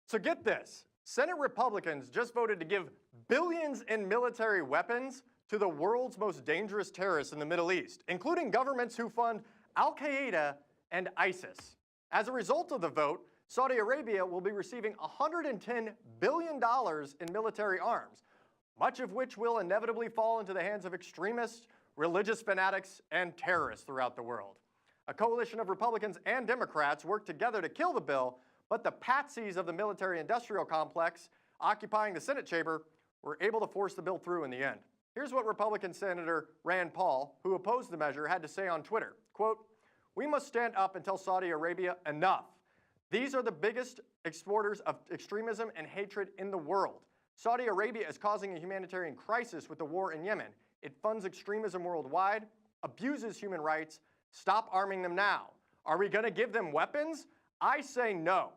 So get this, Senate Republicans just voted to give billions in military weapons to the world's most dangerous terrorists in the Middle East, including governments who fund Qaeda and ISIS. As a result of the vote, Saudi Arabia will be receiving $110 billion in military arms, much of which will inevitably fall into the hands of extremists, religious fanatics, and terrorists throughout the world. A coalition of Republicans and Democrats worked together to kill the bill, but the patsies of the military-industrial complex occupying the Senate chamber were able to force the bill through in the end. Here's what Republican Senator Rand Paul, who opposed the measure, had to say on Twitter. Quote, "We must stand up and tell Saudi Arabia enough. These are the biggest exporters of extremism and hatred in the world. Saudi Arabia is causing a humanitarian crisis with the war in Yemen. It funds extremism worldwide, abuses human rights. Stop arming them now. Are we going to give them weapons? I say no."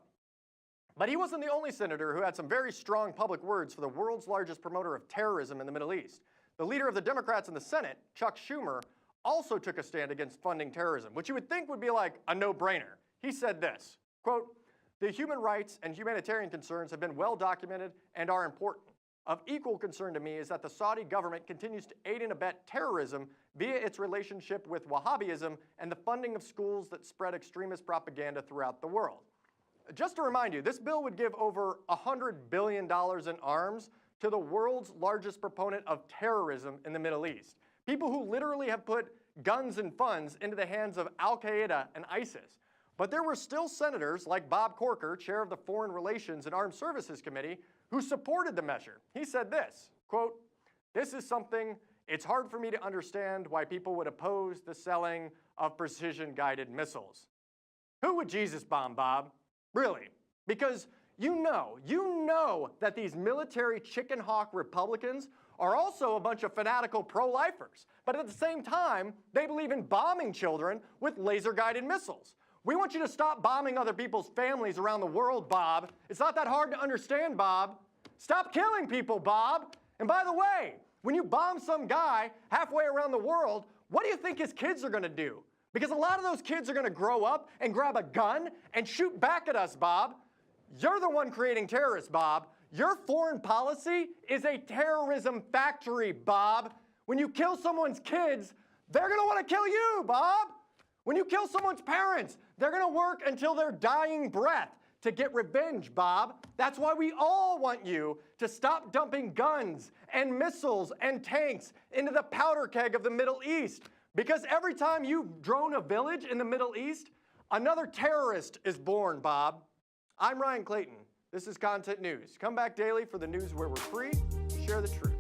But he wasn't the only senator who had some very strong public words for the world's largest promoter of terrorism in the Middle East. The leader of the Democrats in the Senate, Chuck Schumer, also took a stand against funding terrorism, which you would think would be like a no-brainer. He said this, quote, "The human rights and humanitarian concerns have been well documented and are important. Of equal concern to me is that the Saudi government continues to aid and abet terrorism via its relationship with Wahhabism and the funding of schools that spread extremist propaganda throughout the world." Just to remind you, this bill would give over $100 billion in arms to the world's largest proponent of terrorism in the Middle East. People who literally have put guns and funds into the hands of Qaeda and ISIS. But there were still senators like Bob Corker, chair of the Foreign Relations and Armed Services Committee, who supported the measure. He said this, quote, "This is something, it's hard for me to understand why people would oppose the selling of precision-guided missiles." Who would Jesus bomb, Bob? Really? Because you know that these military chicken hawk Republicans are also a bunch of fanatical pro-lifers. But at the same time, they believe in bombing children with laser-guided missiles. We want you to stop bombing other people's families around the world, Bob. It's not that hard to understand, Bob. Stop killing people, Bob. And by the way, when you bomb some guy halfway around the world, what do you think his kids are going to do? Because a lot of those kids are going to grow up and grab a gun and shoot back at us, Bob. You're the one creating terrorists, Bob. Your foreign policy is a terrorism factory, Bob. When you kill someone's kids, they're going to want to kill you, Bob. When you kill someone's parents, they're going to work until their dying breath to get revenge, Bob. That's why we all want you to stop dumping guns and missiles and tanks into the powder keg of the Middle East. Because every time you drone a village in the Middle East, another terrorist is born, Bob. I'm Ryan Clayton. This is Content News. Come back daily for the news where we're free to share the truth.